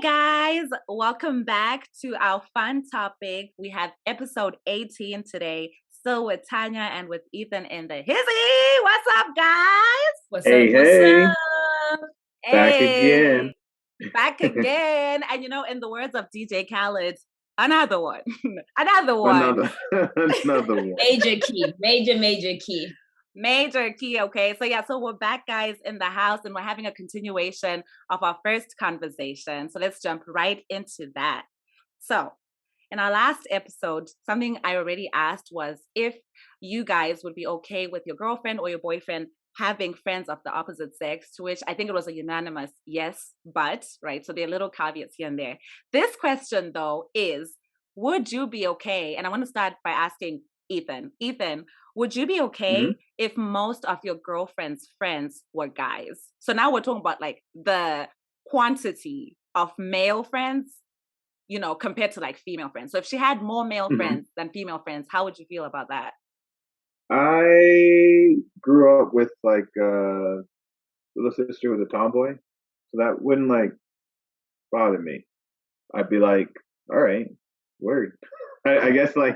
guys, welcome back to our fun topic. We have episode 18 today. Still with Tanya and with Ethan in the hizzy. What's up, guys? What's Hey, up? What's hey, up? back again. Back again. And in the words of DJ Khaled, another one. Another one. Another one. Major key. Major key. Major key, okay? So we're back, guys, in the house, and we're having a continuation of our first conversation. So let's jump right into that. So, in our last episode, something I already asked was if you guys would be okay with your girlfriend or your boyfriend having friends of the opposite sex, to which I think it was a unanimous yes, but, right? So there are little caveats here and there. This question, though, is would you be okay? And I want to start by asking Ethan. Ethan, would you be okay if most of your girlfriend's friends were guys? So now we're talking about like the quantity of male friends, compared to like female friends. So if she had more male friends than female friends, how would you feel about that? I grew up with like little sister was a tomboy, so that wouldn't like bother me. I'd be like, all right, word. I guess like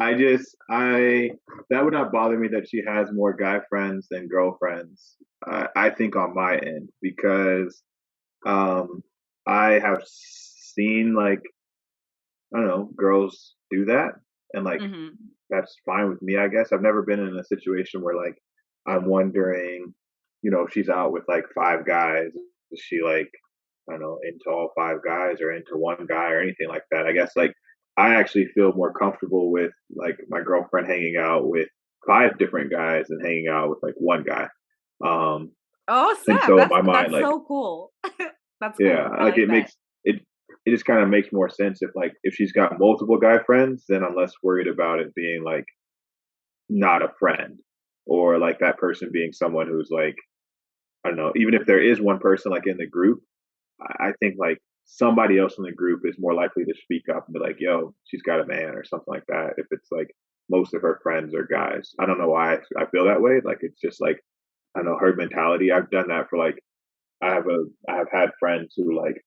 I that would not bother me that she has more guy friends than girlfriends. I think on my end because I have seen like I don't know girls do that and like that's fine with me. I guess I've never been in a situation where like I'm wondering, if she's out with like five guys, is she like I don't know into all five guys or into one guy or anything like that? I guess like I actually feel more comfortable with like my girlfriend hanging out with five different guys and hanging out with like one guy. Oh, And Sam, so in that's my mind, that's like so cool. That's yeah, cool. I like like it that. makes it just kind of makes more sense if she's got multiple guy friends, then I'm less worried about it being like not a friend or like that person being someone who's like I don't know, even if there is one person like in the group, I think like somebody else in the group is more likely to speak up and be like, "Yo, she's got a man" or something like that. If it's like most of her friends are guys, I don't know why I feel that way. Like it's just like I don't know her mentality. I've done that for like I have had friends who like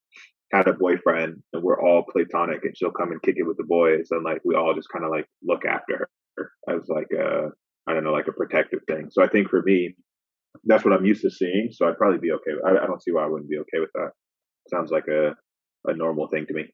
had a boyfriend and we're all platonic, and she'll come and kick it with the boys, and like we all just kind of like look after her as like a I don't know like a protective thing. So I think for me, that's what I'm used to seeing. So I'd probably be okay. I don't see why I wouldn't be okay with that. Sounds like a normal thing to me.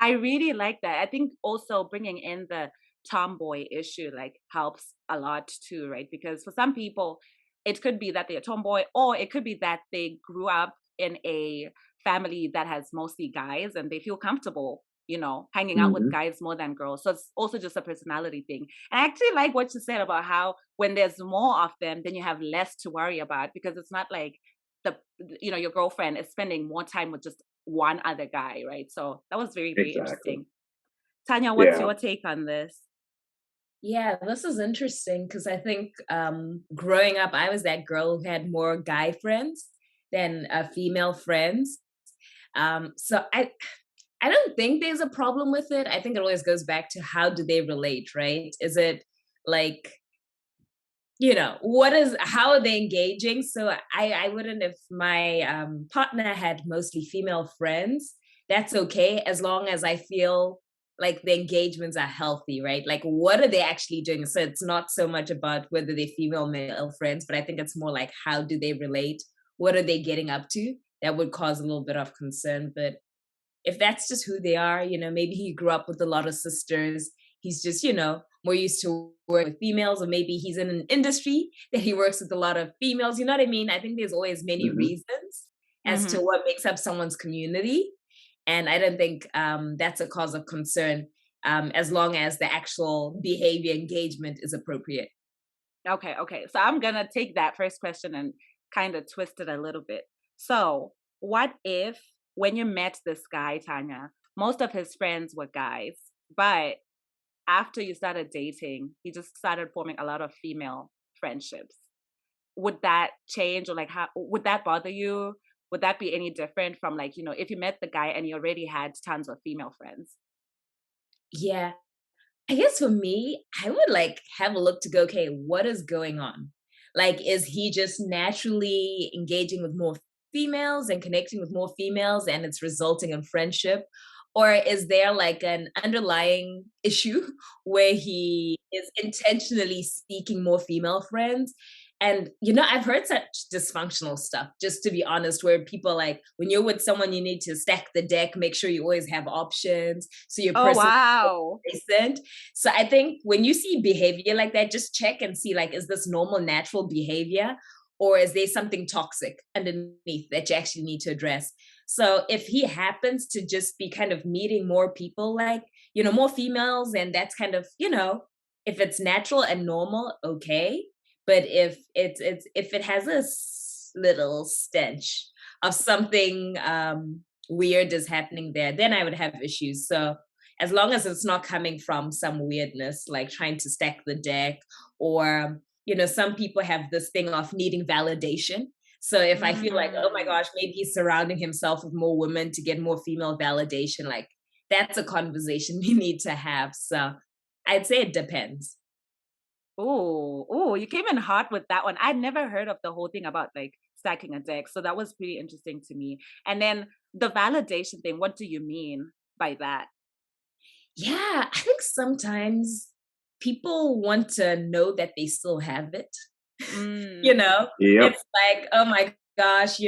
I really like that. I think also bringing in the tomboy issue like helps a lot too, right? Because for some people, it could be that they're tomboy, or it could be that they grew up in a family that has mostly guys and they feel comfortable, hanging out with hmm guys more than girls. So it's also just a personality thing. And I actually like what you said about how when there's more of them, then you have less to worry about because it's not like your girlfriend is spending more time with just one other guy, right? So that was very, very Exactly. interesting. Tanya, what's Yeah. your take on this? Yeah, this is interesting because I think growing up, I was that girl who had more guy friends than female friends. So I don't think there's a problem with it. I think it always goes back to how do they relate, right? Is it like how are they engaging? So I wouldn't, if my partner had mostly female friends, that's okay as long as I feel like the engagements are healthy, right? Like what are they actually doing? So it's not so much about whether they're female male friends, but I think it's more like how do they relate? What are they getting up to? That would cause a little bit of concern. But if that's just who they are, maybe he grew up with a lot of sisters. He's just, more used to work with females, or maybe he's in an industry that he works with a lot of females. You know what I mean? I think there's always many hmm reasons as to Mm-hmm. what makes up someone's community. And I don't think that's a cause of concern as long as the actual behavior engagement is appropriate. Okay. So I'm gonna take that first question and kind of twist it a little bit. So, what if when you met this guy, Tanya, most of his friends were guys, but after you started dating, he just started forming a lot of female friendships? Would that change, or like how would that bother you? Would that be any different from like, if you met the guy and you already had tons of female friends? Yeah. I guess for me, I would like have a look to go, okay, what is going on? Like, is he just naturally engaging with more females and connecting with more females and it's resulting in friendship? Or is there like an underlying issue where he is intentionally seeking more female friends? And, I've heard such dysfunctional stuff, just to be honest, where people like, when you're with someone, you need to stack the deck, make sure you always have options. So your Oh, person wow. isn't. So I think when you see behavior like that, just check and see, like, is this normal, natural behavior? Or is there something toxic underneath that you actually need to address? So if he happens to just be kind of meeting more people, like, more females, and that's kind of, if it's natural and normal, okay. But if it has a little stench of something weird is happening there, then I would have issues. So as long as it's not coming from some weirdness, like trying to stack the deck, or, some people have this thing of needing validation. So if I feel like, oh my gosh, maybe he's surrounding himself with more women to get more female validation, like that's a conversation we need to have. So I'd say it depends. Oh, you came in hot with that one. I'd never heard of the whole thing about like stacking a deck. So that was pretty interesting to me. And then the validation thing, what do you mean by that? Yeah, I think sometimes people want to know that they still have it. Mm. Yep. It's like, oh my gosh,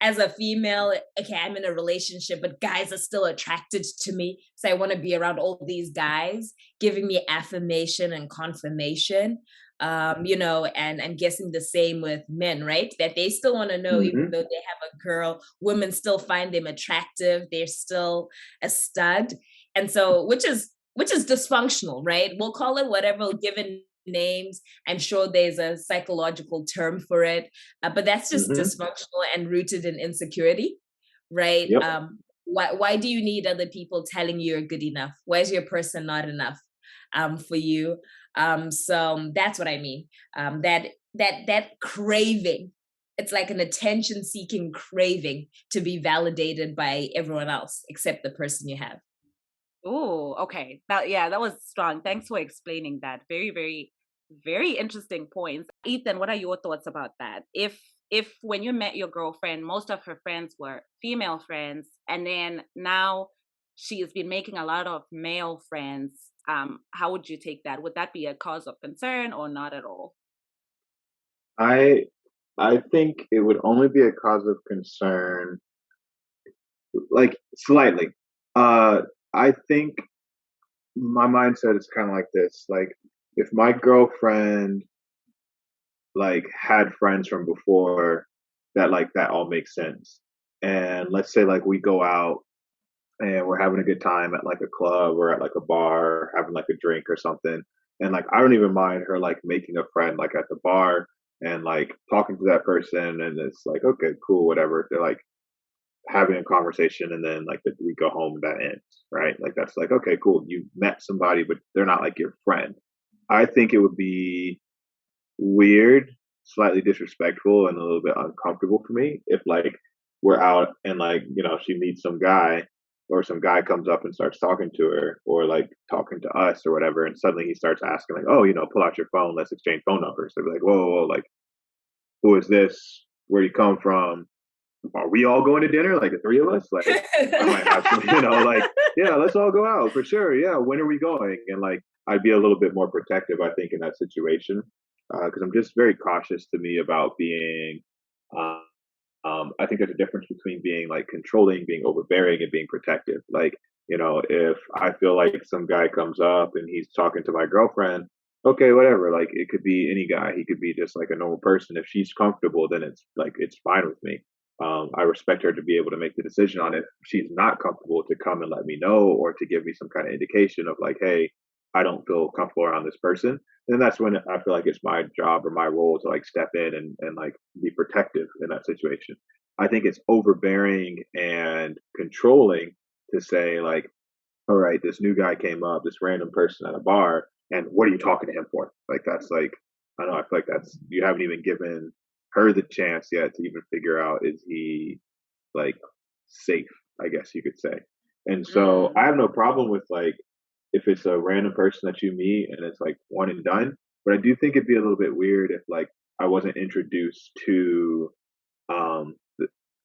as a female, okay, I'm in a relationship, but guys are still attracted to me. So I want to be around all these guys giving me affirmation and confirmation. And I'm guessing the same with men, right? That they still want to know, even Hmm. though they have a girl, women still find them attractive. They're still a stud. And so, which is dysfunctional, right? We'll call it whatever, we'll give it names. I'm sure there's a psychological term for it, but that's just Hmm. dysfunctional and rooted in insecurity, right? Yep. Why do you need other people telling you you're good enough? Why is your person not enough for you? So that's what I mean. That craving. It's like an attention-seeking craving to be validated by everyone else except the person you have. Oh, okay. That was strong. Thanks for explaining that. Very, very, very interesting points. Ethan, what are your thoughts about that? If when you met your girlfriend, most of her friends were female friends, and then now she has been making a lot of male friends, how would you take that? Would that be a cause of concern or not at all? I I think it would only be a cause of concern, like slightly. Uh, I think my mindset is kind of like this: like, if my girlfriend like had friends from before, that all makes sense. And let's say like we go out and we're having a good time at like a club or at like a bar, having like a drink or something. And like I don't even mind her like making a friend like at the bar and like talking to that person, and it's like okay, cool, whatever. They're like having a conversation, and then like we go home and that ends, right? Like that's like okay, cool. You met somebody, but they're not like your friend. I think it would be weird, slightly disrespectful, and a little bit uncomfortable for me if like we're out and like she meets some guy, or some guy comes up and starts talking to her or like talking to us or whatever, and suddenly he starts asking like, oh, pull out your phone, let's exchange phone numbers. They'd be like, whoa, whoa, whoa, like who is this? Where you come from? Are we all going to dinner? Like the three of us? Like I might have some, like yeah, let's all go out for sure. Yeah, when are we going? And like I'd be a little bit more protective, I think, in that situation, because I'm just very cautious to me about being. Uh, I think there's a difference between being like controlling, being overbearing, and being protective. Like if I feel like some guy comes up and he's talking to my girlfriend, okay, whatever. Like it could be any guy. He could be just like a normal person. If she's comfortable, then it's fine with me. I respect her to be able to make the decision on it. If she's not comfortable, to come and let me know, or to give me some kind of indication of like, hey, I don't feel comfortable around this person. Then that's when I feel like it's my job or my role to like step in and like be protective in that situation. I think it's overbearing and controlling to say like, all right, this new guy came up, this random person at a bar, and what are you talking to him for? Like that's like I don't know, I feel like that's you haven't even given her the chance yet to even figure out, is he like safe, I guess you could say. And so I Mm. have no problem with like if it's a random person that you meet and it's like one and done. But I do think it'd be a little bit weird if like I wasn't introduced to um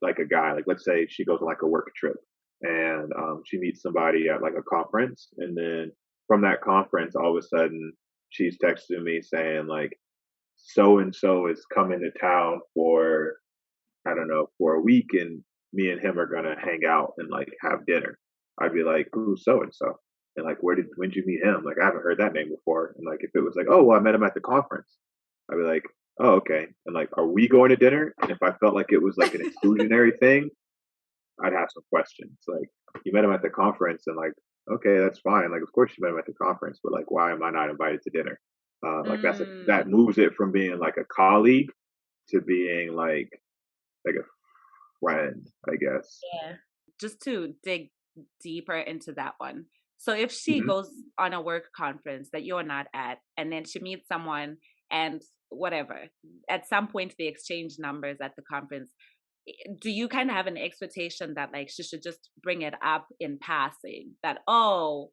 like a guy, like let's say she goes on like a work trip and she meets somebody at like a conference, and then from that conference, all of a sudden she's texting me saying like so and so is coming to town for I don't know for a week, and me and him are gonna hang out and like have dinner. I'd be like, "Ooh, so and so," and like, when did you meet him? Like, I haven't heard that name before. And like, if it was like, "Oh, well, I met him at the conference," I'd be like, "Oh, okay." And like, "Are we going to dinner?" And if I felt like it was like an exclusionary thing, I'd have some questions. Like, you met him at the conference, and like, okay, that's fine. Like, of course you met him at the conference, but like, why am I not invited to dinner? Like, that Mm, moves it from being like a colleague to being like a friend, I guess. Yeah. just to dig deeper into that one. So if she Hmm. goes on a work conference that you're not at, and then she meets someone and whatever, at some point they exchange numbers at the conference, do you kind of have an expectation that like she should just bring it up in passing that, oh,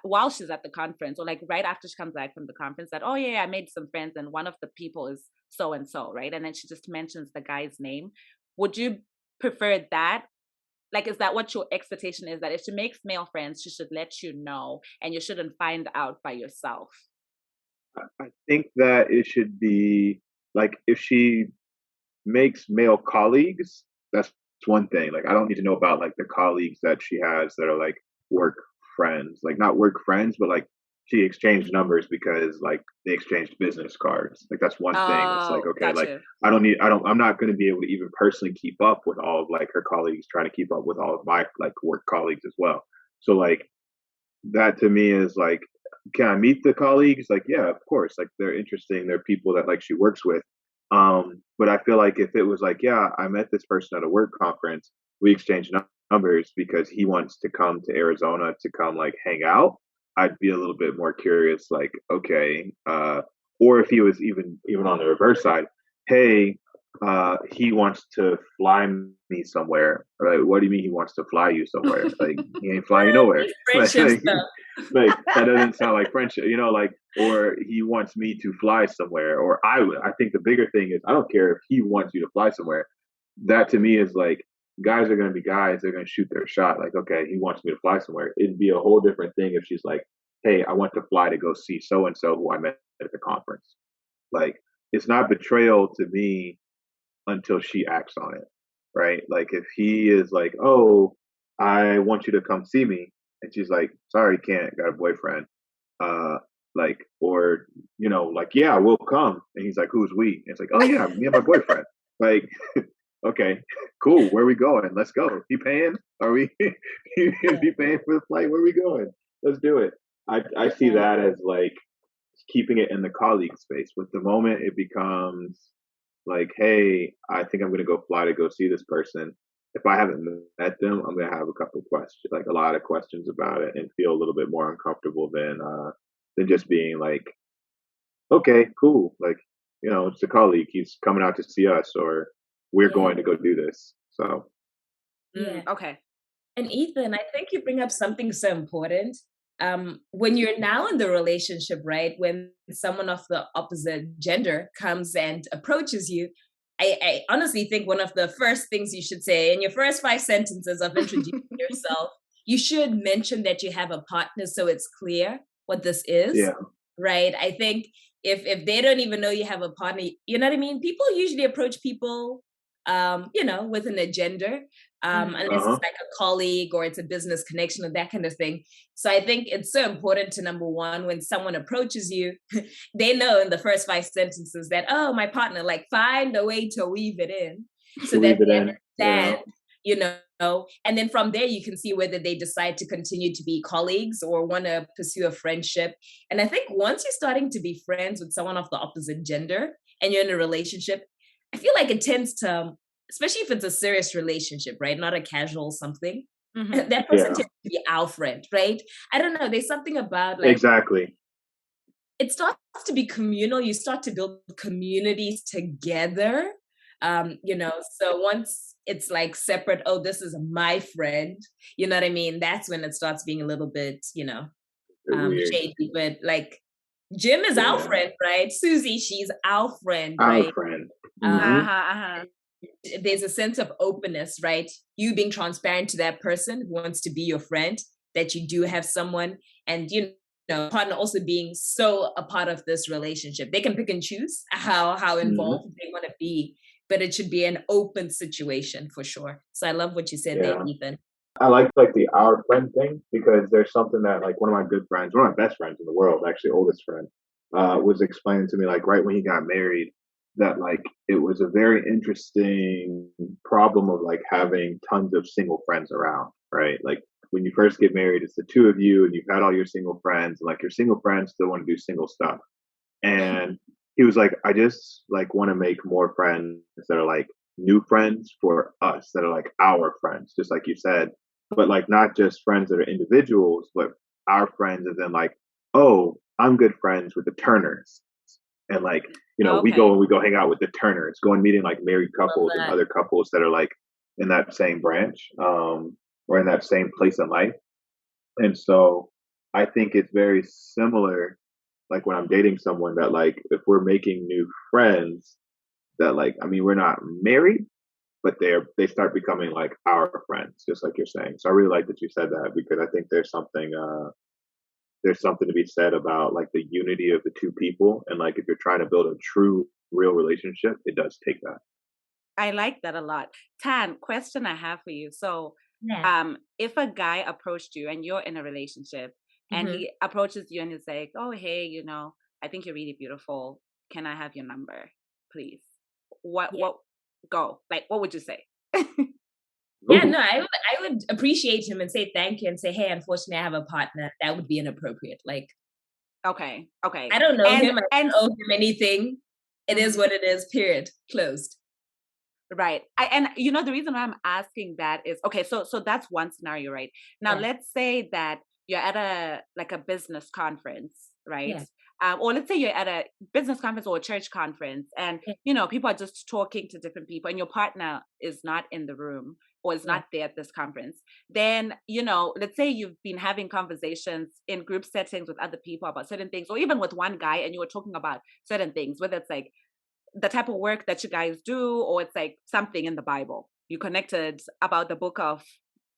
while she's at the conference or like right after she comes back from the conference, that, oh yeah, I made some friends and one of the people is so and so, right? And then she just mentions the guy's name. Would you prefer that? Like, is that what your expectation is, that if she makes male friends, she should let you know and you shouldn't find out by yourself? I think that it should be like if she makes male colleagues, that's one thing. Like I don't need to know about like the colleagues that she has that are like work friends, like not work friends, but like she exchanged numbers because like they exchanged business cards. Like that's one thing. It's like Oh, okay, got like you. I'm not going to be able to even personally keep up with all of like her colleagues, trying to keep up with all of my like work colleagues as well. So like that to me is like, can I meet the colleagues? Like, yeah, of course. Like they're interesting. They're people that like she works with. But I feel like if it was like, yeah, I met this person at a work conference, we exchanged numbers because he wants to come to Arizona to come like hang out, I'd be a little bit more curious, like, okay, or if he was even on the reverse side, hey, he wants to fly me somewhere. Right? What do you mean he wants to fly you somewhere? Like he ain't flying you nowhere. These like, friendship stuff. like that doesn't sound like friendship, like, or he wants me to fly somewhere, or I think the bigger thing is I don't care if he wants you to fly somewhere. That to me is like guys are going to be guys. They're going to shoot their shot. Like, okay, he wants me to fly somewhere. It'd be a whole different thing if she's like, hey, I want to fly to go see so and so who I met at the conference. Like, it's not betrayal to me until she acts on it, right? Like if he is like, "Oh, I want you to come see me," and she's like, "Sorry, can't, got a boyfriend," uh, like, or like, "Yeah, we'll come," and he's like, "Who's we?" And it's like, "Oh yeah, me and my boyfriend." Like, okay, cool. Where are we going? Let's go. He paying? Are we? Is Yeah. he paying for the flight? Where are we going? Let's do it. I see Yeah. that as like keeping it in the colleague space. With the moment it becomes like, hey, I think I'm gonna go fly to go see this person. If I haven't met them, I'm gonna have a couple questions, like a lot of questions about it, and feel a little bit more uncomfortable than just being like, okay, cool, like it's a colleague. He's coming out to see us, or we're Yeah. going to go do this. So Yeah. Okay. And Ethan, I think you bring up something so important. When you're now in the relationship, right? When someone of the opposite gender comes and approaches you, I honestly think one of the first things you should say in your first 5 sentences of introducing yourself, you should mention that you have a partner so it's clear what this is, yeah, right? I think if they don't even know you have a partner, you know what I mean? People usually approach people with an agenda, Hmm. unless uh it's huh, like a colleague or it's a business connection or that kind of thing. So I think it's so important to number one, when someone approaches you, they know in the first 5 sentences that, oh, my partner, like find a way to weave it in so to that weave it they in. Yeah, understand, you know, and then from there you can see whether they decide to continue to be colleagues or want to pursue a friendship. And I think once you're starting to be friends with someone of the opposite gender and you're in a relationship, I feel like it tends to, especially if it's a serious relationship, right? Not a casual something. Hmm. That person yeah, tends to be our friend, right? I don't know. There's something about like exactly. it starts to be communal. You start to build communities together. So once it's like separate, oh, this is my friend, you know what I mean? That's when it starts being a little bit, Weird. shady. But like Jim is our Yeah, friend, right? Susie, she's our friend, our right? friend. Um, Hmm. Uh-huh, uh-huh. there's a sense of openness, right? You being transparent to that person who wants to be your friend, that you do have someone, and partner also being so a part of this relationship. They can pick and choose how involved they want to be, but it should be an open situation for sure. So I love what you said there, Ethan. I like the our friend thing, because there's something that like one of my good friends, one of my best friends in the world, actually oldest friend, was explaining to me, like right when he got married, that like it was a very interesting problem of like having tons of single friends around, right? Like when you first get married, it's the two of you and you've had all your single friends, and like your single friends still want to do single stuff. And he was like, I just like want to make more friends that are like new friends for us, that are like our friends, just like you said, but like not just friends that are individuals, but our friends, and then like, oh, I'm good friends with the Turners, and like, we go hang out with the Turners, go and meeting like married couples and other couples that are like in that same branch, or in that same place in life. And so I think it's very similar, like when I'm dating someone, that like if we're making new friends, that like, I mean, we're not married, but they start becoming like our friends, just like you're saying. So I really like that you said that, because I think there's something to be said about like the unity of the two people, and like if you're trying to build a true real relationship, it does take that. I like that a lot. Tan, question I have for you. So if a guy approached you and you're in a relationship, and he approaches you and he's like, oh, hey, I think you're really beautiful. Can I have your number, please? What would you say? Yeah, no, I would appreciate him and say thank you and say, hey, unfortunately, I have a partner. That would be inappropriate. Like, okay. I don't know him. I don't owe him anything. It is what it is, period. Closed. Right. The reason why I'm asking that is, okay, so that's one scenario, right? Now, let's say that you're at a business conference, right? Or let's say you're at a business conference or a church conference, and, people are just talking to different people, and your partner is not in the room or is not there at this conference. Then, let's say you've been having conversations in group settings with other people about certain things, or even with one guy, and you were talking about certain things, whether it's like the type of work that you guys do, or it's like something in the Bible. You connected about the book of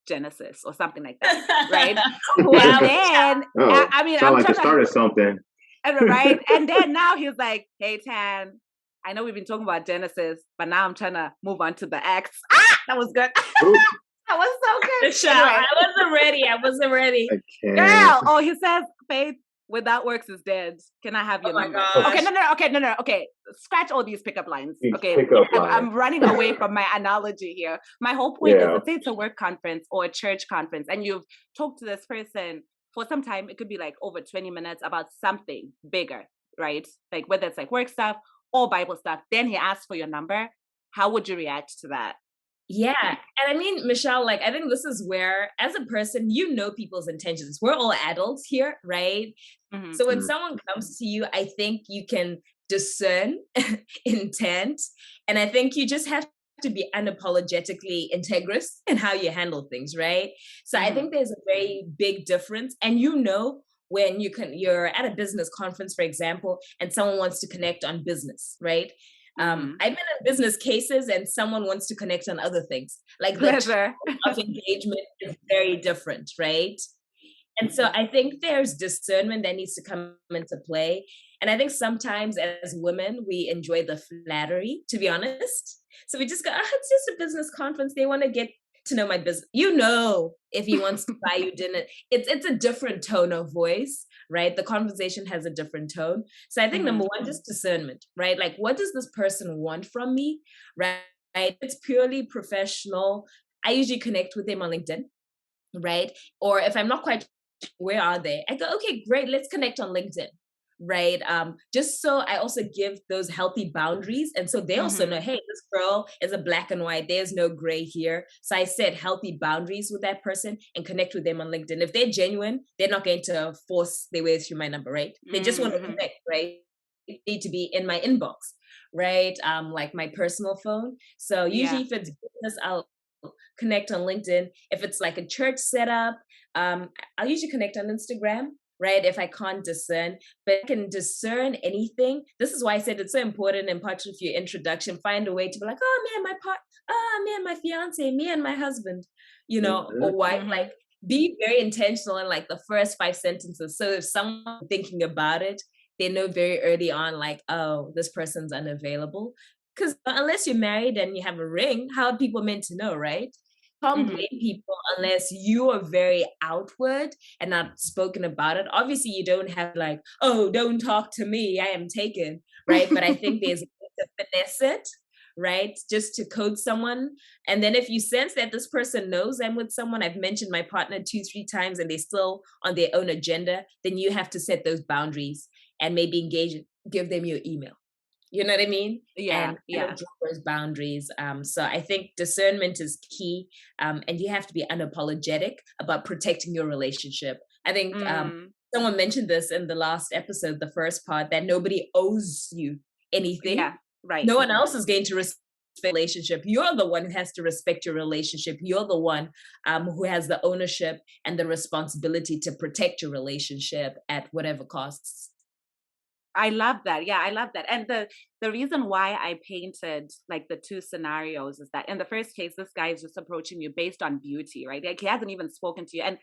Genesis or something like that, right? And then, I mean, I'm like the start of something. Right? And then now he's like, hey, Tan, I know we've been talking about Genesis, but now I'm trying to move on to the Acts. That was good. That was so good. Anyway. I wasn't ready. Girl, he says, faith without works is dead. Can I have your number? Okay. Scratch all these pickup lines. I'm running away from my analogy here. My whole point is, let's say it's a work conference or a church conference, and you've talked to this person for some time. It could be like over 20 minutes about something bigger, right? Like whether it's like work stuff or Bible stuff. Then he asks for your number. How would you react to that? Yeah. And I mean, Michelle, like, I think this is where, as a person, people's intentions. We're all adults here, right? So when someone comes to you, I think you can discern intent. And I think you just have to be unapologetically integrous in how you handle things, right? So I think there's a very big difference. And when you're at a business conference, for example, and someone wants to connect on business, right? I've been in business cases and someone wants to connect on other things. Like the type of engagement is very different, right? And so I think there's discernment that needs to come into play. And I think sometimes as women, we enjoy the flattery, to be honest. So we just go, it's just a business conference. They want to get to know my business. If he wants to buy you dinner, it's a different tone of voice, right? The conversation has a different tone. So I think number one, just discernment, right? Like, what does this person want from me, right? It's purely professional. I usually connect with them on LinkedIn, right? Or if I'm not quite, where are they? I go, okay, great, let's connect on LinkedIn, right? Just so I also give those healthy boundaries. And so they also know, hey, this girl is a black and white. There's no gray here. So I set healthy boundaries with that person and connect with them on LinkedIn. If they're genuine, they're not going to force their way through my number, right? They just want to connect, right? They need to be in my inbox, right? Like my personal phone. So usually if it's business, I'll connect on LinkedIn. If it's like a church setup, I'll usually connect on Instagram. right? If I can't discern, but I can discern anything. This is why I said it's so important in part of your introduction, find a way to be like, oh, me and my me and my fiance, me and my husband, you know, Mm-hmm. or wife, Mm-hmm. like be very intentional in like the first 5 sentences. So if someone thinking about it, they know very early on, like, oh, this person's unavailable. Because unless you're married and you have a ring, how are people meant to know, right? Can't Mm-hmm. blame people unless you are very outward and not spoken about it. Obviously, you don't have like, oh, don't talk to me, I am taken, right? But I think there's a way to finesse it, right? Just to code someone. And then if you sense that this person knows I'm with someone, I've mentioned my partner 2-3 times and they're still on their own agenda, then you have to set those boundaries and maybe engage, give them your email. You know what I mean? Yeah, And kind yeah. of draw those boundaries. So I think discernment is key, and you have to be unapologetic about protecting your relationship. I think Mm, someone mentioned this in the last episode, the first part, that nobody owes you anything. yeah, right. No one else is going to respect the relationship. You're the one who has to respect your relationship. You're the one who has the ownership and the responsibility to protect your relationship at whatever costs. I love that. Yeah, I love that. And the reason why I painted like the two scenarios is that in the first case, this guy is just approaching you based on beauty, right? Like he hasn't even spoken to you. And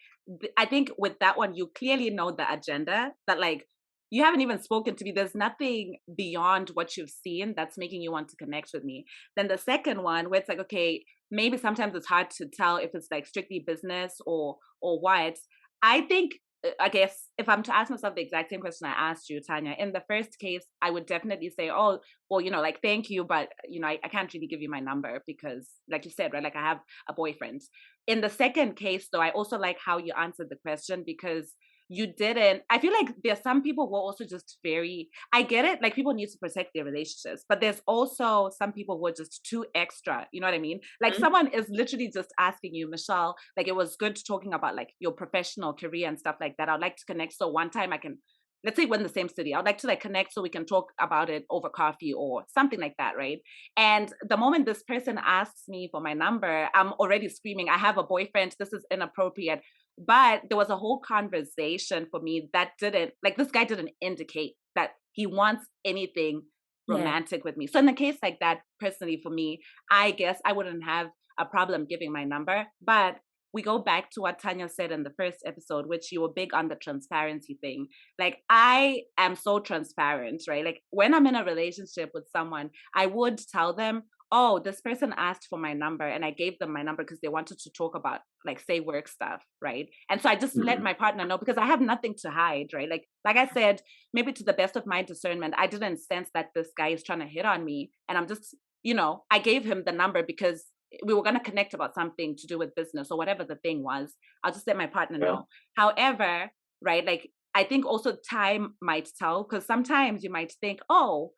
I think with that one, you clearly know the agenda that like you haven't even spoken to me. There's nothing beyond what you've seen that's making you want to connect with me. Then the second one, where it's like, okay, maybe sometimes it's hard to tell if it's like strictly business or what. I think I guess if I'm to ask myself the exact same question I asked you, Tanya, in the first case, I would definitely say, oh, well, like, thank you, but, I can't really give you my number because, like you said, right, like I have a boyfriend. In the second case, though, I also like how you answered the question because you didn't. I feel like there's some people who are also just very, I get it, like people need to protect their relationships, but there's also some people who are just too extra. You know what I mean? Like Mhm. someone is literally just asking you, Michelle, like it was good talking about like your professional career and stuff like that. I'd like to connect. So one time I can, let's say we're in the same city. I'd like to like connect so we can talk about it over coffee or something like that, right? And the moment this person asks me for my number, I'm already screaming, I have a boyfriend. This is inappropriate. But there was a whole conversation for me that didn't, like, this guy didn't indicate that he wants anything Yeah. romantic with me. So in a case like that, personally for me, I guess I wouldn't have a problem giving my number. But we go back to what Tanya said in the first episode, which you were big on the transparency thing. Like, I am so transparent, right? Like, when I'm in a relationship with someone, I would tell them, oh, this person asked for my number and I gave them my number because they wanted to talk about like say work stuff, right? And so I just let Mm-hmm. my partner know because I have nothing to hide, right? Like I said, maybe to the best of my discernment, I didn't sense that this guy is trying to hit on me. And I'm just, I gave him the number because we were going to connect about something to do with business or whatever the thing was. I'll just let my partner Yeah. know. However, right, like I think also time might tell because sometimes you might think, oh,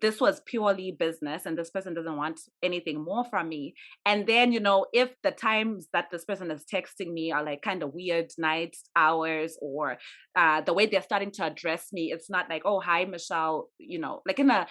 this was purely business and this person doesn't want anything more from me. And then, if the times that this person is texting me are like kind of weird night hours or the way they're starting to address me, it's not like, oh, hi, Michelle, like in a,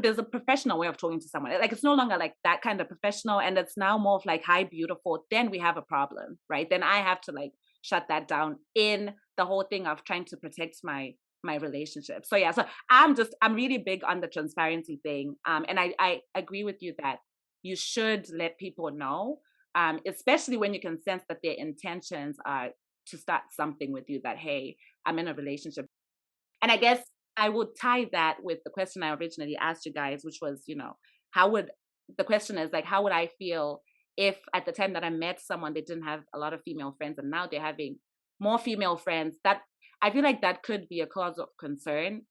there's a professional way of talking to someone. Like it's no longer like that kind of professional. And it's now more of like, hi, beautiful. Then we have a problem, right? Then I have to like shut that down in the whole thing of trying to protect my relationship. So yeah, so I'm really big on the transparency thing. And I agree with you that you should let people know, especially when you can sense that their intentions are to start something with you, that, hey, I'm in a relationship. And I guess I would tie that with the question I originally asked you guys, which was, the question is like, how would I feel if at the time that I met someone, they didn't have a lot of female friends and now they're having more female friends? That I feel like that could be a cause of concern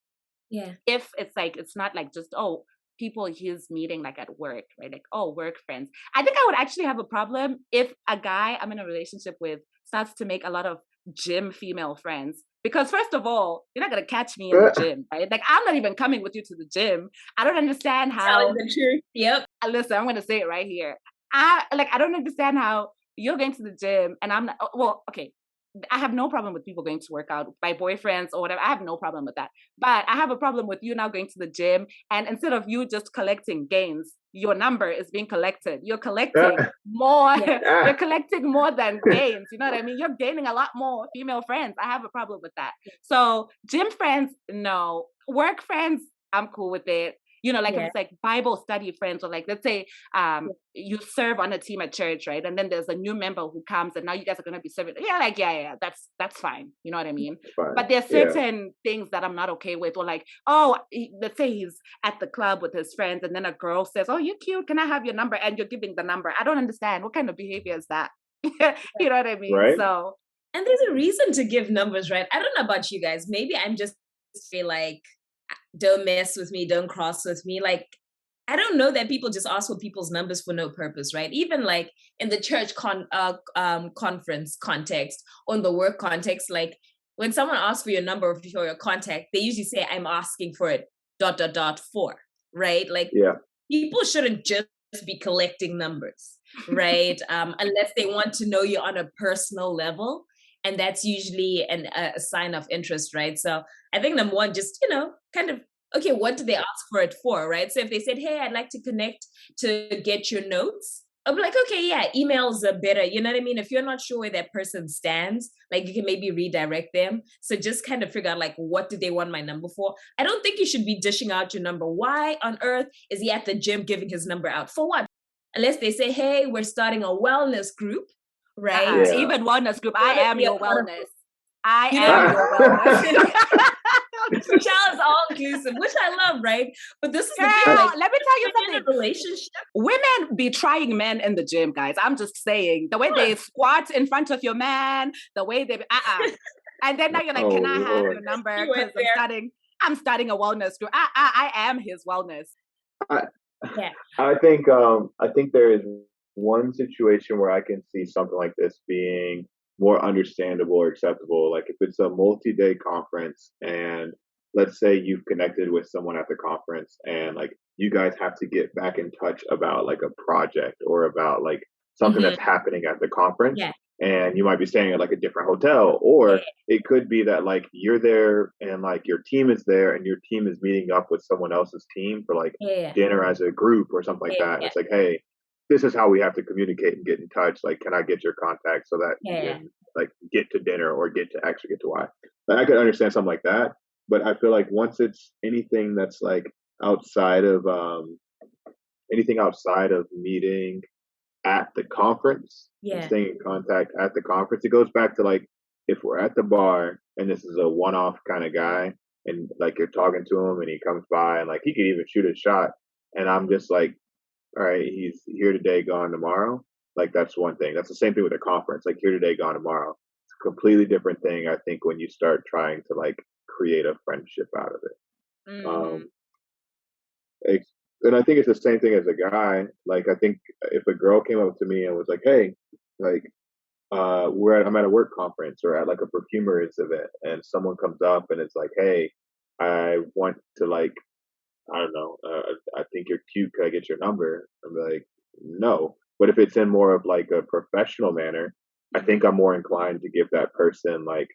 Yeah. if it's like, it's not like just, oh, people he's meeting like at work, right? Like, oh, work friends. I think I would actually have a problem if a guy I'm in a relationship with starts to make a lot of gym female friends. Because first of all, you're not gonna catch me in the gym, right? Like I'm not even coming with you to the gym. I don't understand Telling how. the truth. Yep. Listen, I'm gonna say it right here. I don't understand how you're going to the gym and I'm not. Well, okay. I have no problem with people going to work out, my boyfriends or whatever. I have no problem with that. But I have a problem with you now going to the gym, and instead of you just collecting gains, your number is being collected. You're collecting more. You're collecting more than gains. You know what I mean? You're gaining a lot more female friends. I have a problem with that. So gym friends, no. Work friends, I'm cool with it. You know, like if it's like Bible study friends, or like, let's say you serve on a team at church, right? And then there's a new member who comes and now you guys are going to be serving. Yeah, like, that's fine. You know what I mean? But there's certain things that I'm not okay with. Or like, let's say he's at the club with his friends and then a girl says, oh, you're cute. Can I have your number? And you're giving the number. I don't understand. What kind of behavior is that? You know what I mean? Right? So. And there's a reason to give numbers, right? I don't know about you guys. Maybe I'm just feel like, don't mess with me, don't cross with me. Like, I don't know that people just ask for people's numbers for no purpose, right? Even like in the church conference context, or in the work context, like when someone asks for your number or for your contact, they usually say, I'm asking for it, ... for, right? Like, people shouldn't just be collecting numbers, right? Unless they want to know you on a personal level. And that's usually a sign of interest, right? So I think number one, just, kind of, okay, what do they ask for it for, right? So if they said, hey, I'd like to connect to get your notes, I'll be like, okay, yeah, emails are better. You know what I mean? If you're not sure where that person stands, like you can maybe redirect them. So just kind of figure out like, what do they want my number for? I don't think you should be dishing out your number. Why on earth is he at the gym giving his number out? For what? Unless they say, hey, we're starting a wellness group. Right. Even wellness group. I am your wellness. I am your wellness. Child is all inclusive, which I love, right? But this is the thing. Like, let me tell you something. In a relationship, women be trying men in the gym, guys. I'm just saying, the way they squat in front of your man, the way they and then now you're like, can I have your number? Because I'm starting a wellness group. I am his wellness. I think there is one situation where I can see something like this being more understandable or acceptable. Like if it's a multi-day conference and let's say you've connected with someone at the conference and like you guys have to get back in touch about like a project or about like something that's happening at the conference. And you might be staying at like a different hotel, or it could be that like you're there and like your team is there and your team is meeting up with someone else's team for like dinner as a group or something like that. It's like, hey, this is how we have to communicate and get in touch. Like, can I get your contact so that you can like get to dinner or actually get to Y? But I could understand something like that. But I feel like once it's anything that's like outside of meeting at the conference, and staying in contact at the conference, it goes back to like if we're at the bar and this is a one-off kind of guy and like you're talking to him and he comes by and like he could even shoot a shot and I'm just like, all right, he's here today, gone tomorrow. Like that's one thing. That's the same thing with a conference. Like here today, gone tomorrow. It's a completely different thing. I think when you start trying to like create a friendship out of it. And I think it's the same thing as a guy. Like I think if a girl came up to me and was like, "Hey, like I'm at a work conference or at like a perfumerist event," and someone comes up and it's like, "Hey, I want to like, I don't know, I think you're cute. Could I get your number?" I'm like, no. But if it's in more of like a professional manner, I think I'm more inclined to give that person like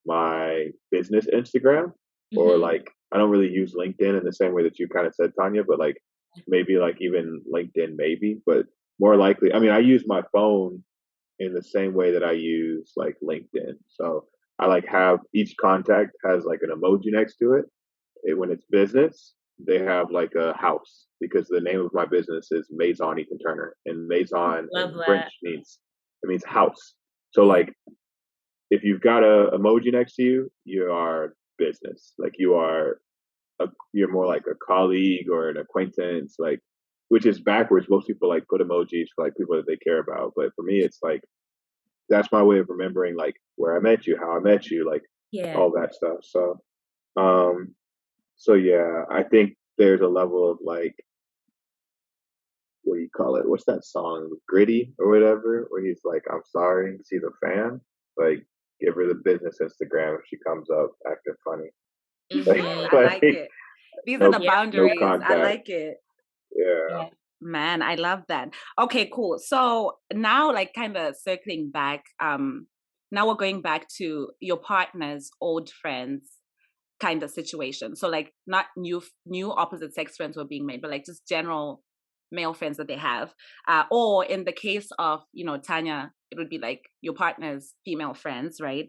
my business Instagram or like I don't really use LinkedIn in the same way that you kind of said, Tanya, but like maybe like even LinkedIn, maybe, but more likely, I mean, I use my phone in the same way that I use like LinkedIn. So I like have each contact has like an emoji next to it. When it's business, they have like a house because the name of my business is Maison Ethan Turner, and Maison in French means house. So like if you've got a emoji next to you, you are business. Like you're more like a colleague or an acquaintance, like which is backwards. Most people like put emojis for like people that they care about, but for me, it's like that's my way of remembering like where I met you, how I met you, like all that stuff. So yeah, I think there's a level of like, what do you call it? What's that song? Gritty or whatever, where he's like, I'm sorry, she's a fan. Like, give her the business Instagram if she comes up acting funny. I like it. These are the boundaries. I like it. Yeah. Man, I love that. Okay, cool. So now like kind of circling back, now we're going back to your partner's old friends kind of situation. So like not new opposite sex friends were being made, but like just general male friends that they have. Or in the case of, Tanya, it would be like your partner's female friends, right?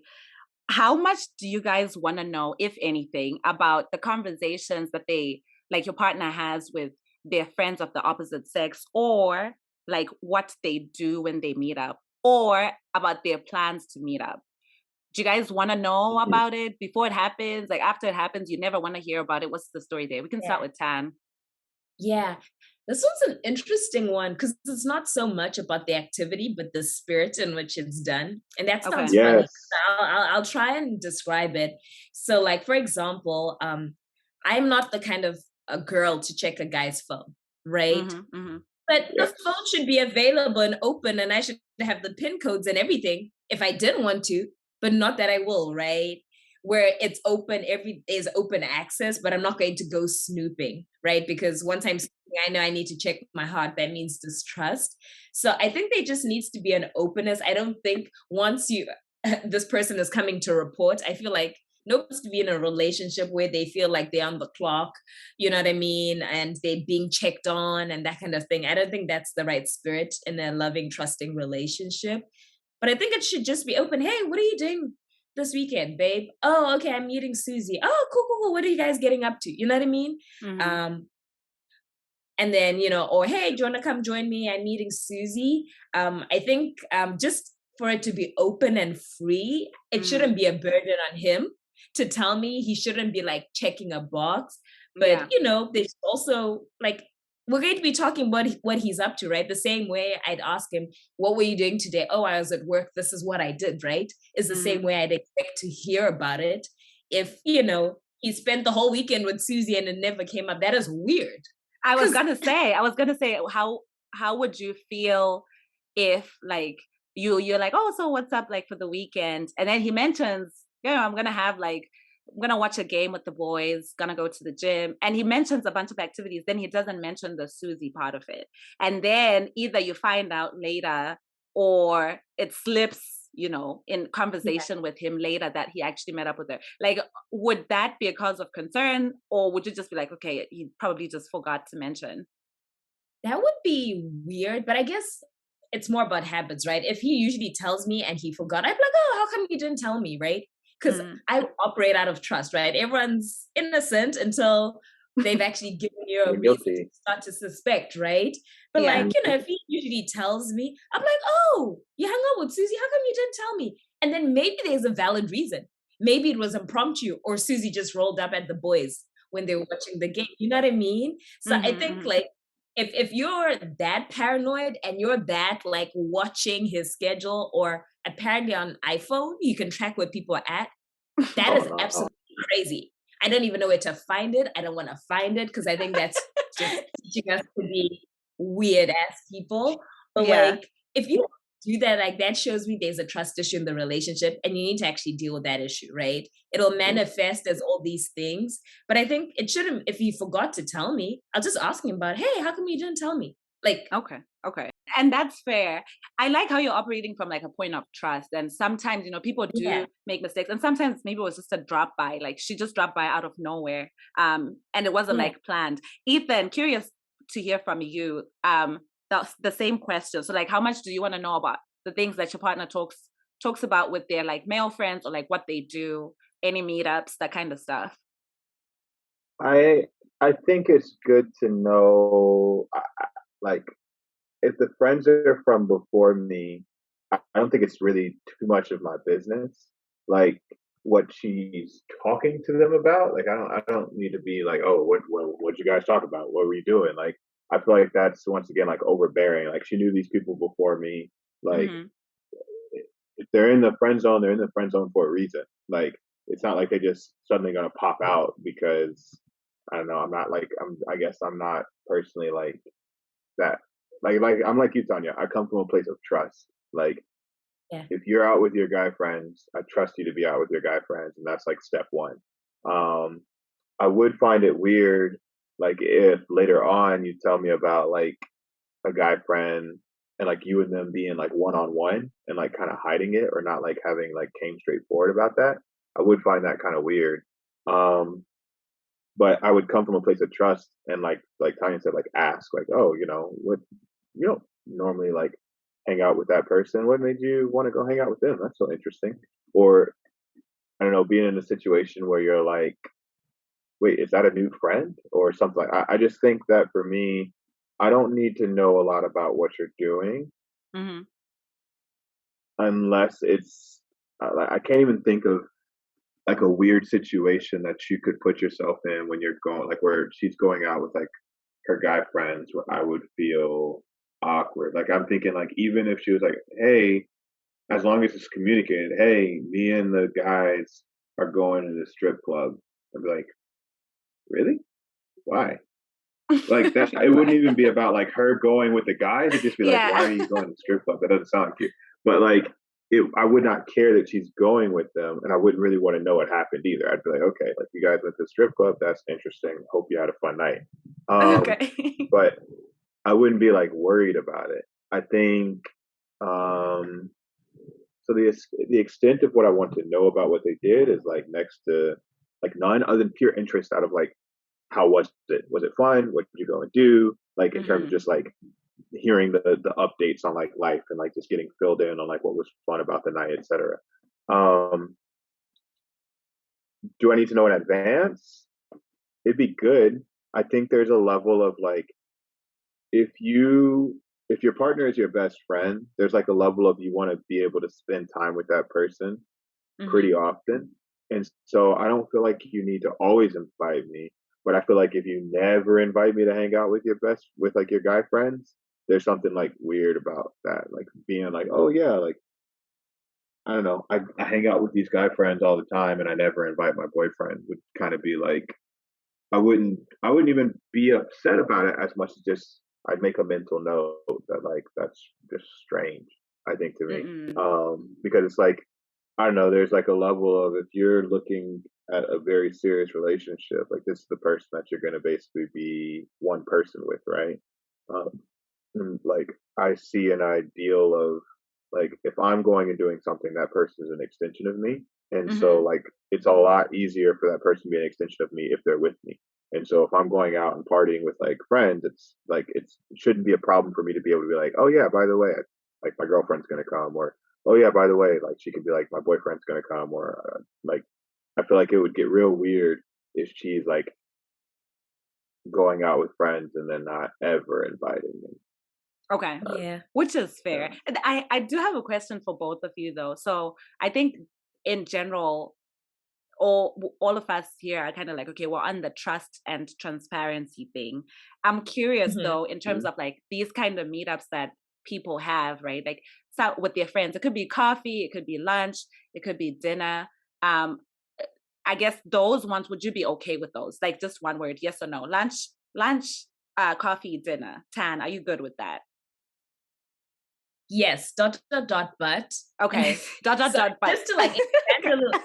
How much do you guys want to know, if anything, about the conversations that they, like your partner has with their friends of the opposite sex, or like what they do when they meet up, or about their plans to meet up? Do you guys want to know about it before it happens? Like after it happens, you never want to hear about it. What's the story there? We can start with Tan. Yeah. This one's an interesting one because it's not so much about the activity, but the spirit in which it's done. And that sounds funny. I'll try and describe it. So, like, for example, I'm not the kind of a girl to check a guy's phone, right? But the phone should be available and open, and I should have the PIN codes and everything if I didn't want to, but not that I will, right? Where it's open, is open access, but I'm not going to go snooping, right? Because once I'm snooping, I know I need to check my heart. That means distrust. So I think there just needs to be an openness. I don't think once this person is coming to report, I feel like nobody's to be in a relationship where they feel like they're on the clock, you know what I mean? And they're being checked on and that kind of thing. I don't think that's the right spirit in a loving, trusting relationship. But I think it should just be open. Hey, what are you doing this weekend, babe? Oh, okay, I'm meeting Susie. Oh, cool. What are you guys getting up to? You know what I mean? And then, or hey, do you want to come join me? I'm meeting Susie. I think just for it to be open and free, it shouldn't be a burden on him to tell me. He shouldn't be like checking a box. But, there's also like, we're going to be talking about what he's up to, right? The same way I'd ask him, what were you doing today? Oh, I was at work. This is what I did, right? Is the same way I'd expect to hear about it. If, he spent the whole weekend with Susie and it never came up, that is weird. I was gonna say, how would you feel if like you're like, oh, so what's up like for the weekend? And then he mentions, I'm gonna watch a game with the boys, gonna go to the gym. And he mentions a bunch of activities. Then he doesn't mention the Susie part of it. And then either you find out later or it slips, in conversation with him later that he actually met up with her. Like, would that be a cause of concern? Or would you just be like, okay, he probably just forgot to mention? That would be weird, but I guess it's more about habits, right? If he usually tells me and he forgot, I'd be like, oh, how come you didn't tell me, right? Because I operate out of trust, right? Everyone's innocent until they've actually given you a reason to start to suspect, right? But if he usually tells me, I'm like, oh, you hung out with Susie, how come you didn't tell me? And then maybe there's a valid reason. Maybe it was impromptu, or Susie just rolled up at the boys when they were watching the game. You know what I mean? So I think like, if you're that paranoid and you're that like watching his schedule, or apparently on iPhone, you can track where people are at. That is absolutely crazy. I don't even know where to find it. I don't want to find it because I think that's just teaching us to be weird ass people. But like, if you do that, like that shows me there's a trust issue in the relationship and you need to actually deal with that issue, right? It'll manifest as all these things. But I think it shouldn't, if he forgot to tell me, I'll just ask him about, hey, how come you didn't tell me? Like, okay. And that's fair. I like how you're operating from like a point of trust. And sometimes, people do make mistakes. And sometimes maybe it was just a drop by, like she just dropped by out of nowhere. And it wasn't like planned. Ethan, curious to hear from you. The same question. So like, how much do you want to know about the things that your partner talks about with their like male friends, or like what they do, any meetups, that kind of stuff? I think it's good to know, like, if the friends are from before me, I don't think it's really too much of my business. Like what she's talking to them about. Like I don't need to be like, oh, what you guys talk about? What were you doing? Like I feel like that's once again like overbearing. Like she knew these people before me. Like if they're in the friend zone, they're in the friend zone for a reason. Like it's not like they're just suddenly gonna pop out because I don't know. I guess I'm not personally like that. Like I'm like you, Tanya. I come from a place of trust. Like if you're out with your guy friends, I trust you to be out with your guy friends, and that's like step one. I would find it weird, like if later on you tell me about like a guy friend and like you and them being like one on one and like kind of hiding it or not like having like came straightforward about that, I would find that kind of weird. Um, but I would come from a place of trust and like Tanya said, like ask, like, oh, what you don't normally like hang out with that person. What made you want to go hang out with them? That's so interesting. Or I don't know, being in a situation where you're like, wait, is that a new friend or something? I just think that for me, I don't need to know a lot about what you're doing Mm-hmm. unless it's I can't even think of like a weird situation that you could put yourself in when you're going like where she's going out with like her guy friends where I would feel awkward. Like I'm thinking like even if she was like, hey, as long as it's communicated, hey, me and the guys are going to the strip club. I'd be like, really? Why? Like that it wouldn't even be about like her going with the guys. It'd just be like, why Yeah. are you going to the strip club? That doesn't sound like you. But like I would not care that she's going with them, and I wouldn't really want to know what happened either. I'd be like, okay, like you guys went to the strip club, that's interesting. Hope you had a fun night. Okay. But I wouldn't be like worried about it. I think so the extent of what I want to know about what they did is like next to like none other than pure interest out of like how was it? Was it fun? What did you go and do? Like in terms of Mm-hmm. just like hearing the updates on like life and like just getting filled in on like what was fun about the night, etc. Um, do I need to know in advance? It'd be good. I think there's a level of like if your partner is your best friend, there's like a level of you want to be able to spend time with that person Mm-hmm. pretty often. And so I don't feel like you need to always invite me, but I feel like if you never invite me to hang out with with like your guy friends, there's something like weird about that. Like being like, oh yeah, like I don't know, I hang out with these guy friends all the time and I never invite my boyfriend would kind of be like I wouldn't even be upset about it as much as just I'd make a mental note that like that's just strange, I think to me. Mm-mm. Because it's like I don't know, there's like a level of if you're looking at a very serious relationship, like this is the person that you're gonna basically be one person with, right? Um, and like I see an ideal of like if I'm going and doing something, that person is an extension of me. And so Mm-hmm. like it's a lot easier for that person to be an extension of me if they're with me. And so if I'm going out and partying with like friends, it's like it shouldn't be a problem for me to be able to be like, oh yeah, by the way, like my girlfriend's gonna come, or oh yeah, by the way, like she could be like my boyfriend's gonna come, or like I feel like it would get real weird if she's like going out with friends and then not ever inviting me. Okay. Yeah. Which is Yeah. fair. And I do have a question for both of you though. So I think in general, all of us here are kind of like, okay, we're on the trust and transparency thing. I'm curious Mm-hmm. though, in terms of like these kind of meetups that people have, right? Like so with their friends, it could be coffee, it could be lunch, it could be dinner. Um, I guess those ones, would you be okay with those? Like just one word, yes or no? Lunch, coffee, dinner. Tan, are you good with that? Yes. But Okay. so But. just to like expand a little,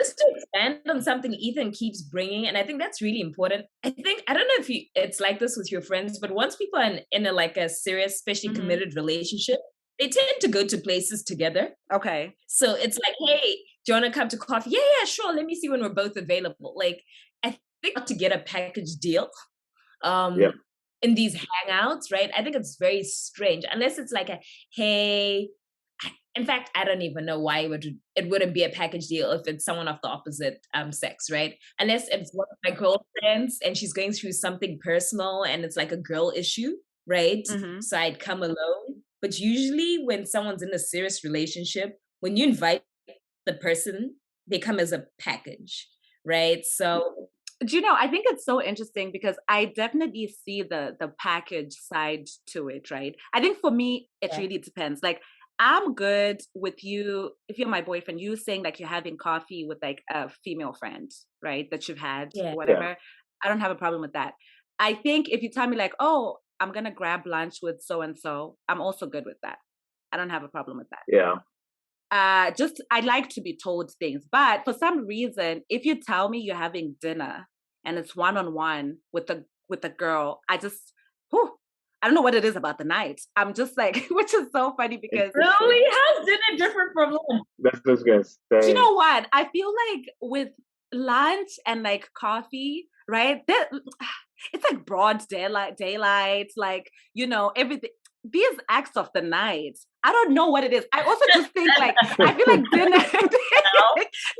just to expand on something Ethan keeps bringing, and I think that's really important. I think I don't know if it's like this with your friends, but once people are in a like a serious, especially Mhm. committed relationship, they tend to go to places together. Okay. So it's like, hey, do you want to come to coffee? Yeah, yeah, sure. Let me see when we're both available. Like, I think to get a package deal, Yeah. in these hangouts, right? I think it's very strange unless it's like a, hey, in fact, I don't even know why it wouldn't be a package deal if it's someone of the opposite sex, right? Unless it's one of my girlfriends and she's going through something personal and it's like a girl issue, right? Mhm. So I'd come alone. But usually when someone's in a serious relationship, when you invite the person, they come as a package, right? So Do you know, I think it's so interesting because I definitely see the package side to it, right? I think for me, it yeah, really depends. Like, I'm good with you if you're my boyfriend, you saying like you're having coffee with like a female friend, right? That you've had, yeah, Yeah. whatever. I don't have a problem with that. I think if you tell me like, oh, I'm gonna grab lunch with so and so, I'm also good with that. I don't have a problem with that. Yeah. Just I like to be told things, but for some reason, if you tell me you're having dinner and it's one on one with the girl, I just, whew, I don't know what it is about the night. I'm just like, which is so funny because Really? How's dinner different from lunch? That's just gonna do you say. know what? I feel like with lunch and like coffee, right? It's like broad daylight, like, everything. These acts of the night, I don't know what it is. I also just think like, I feel like dinner.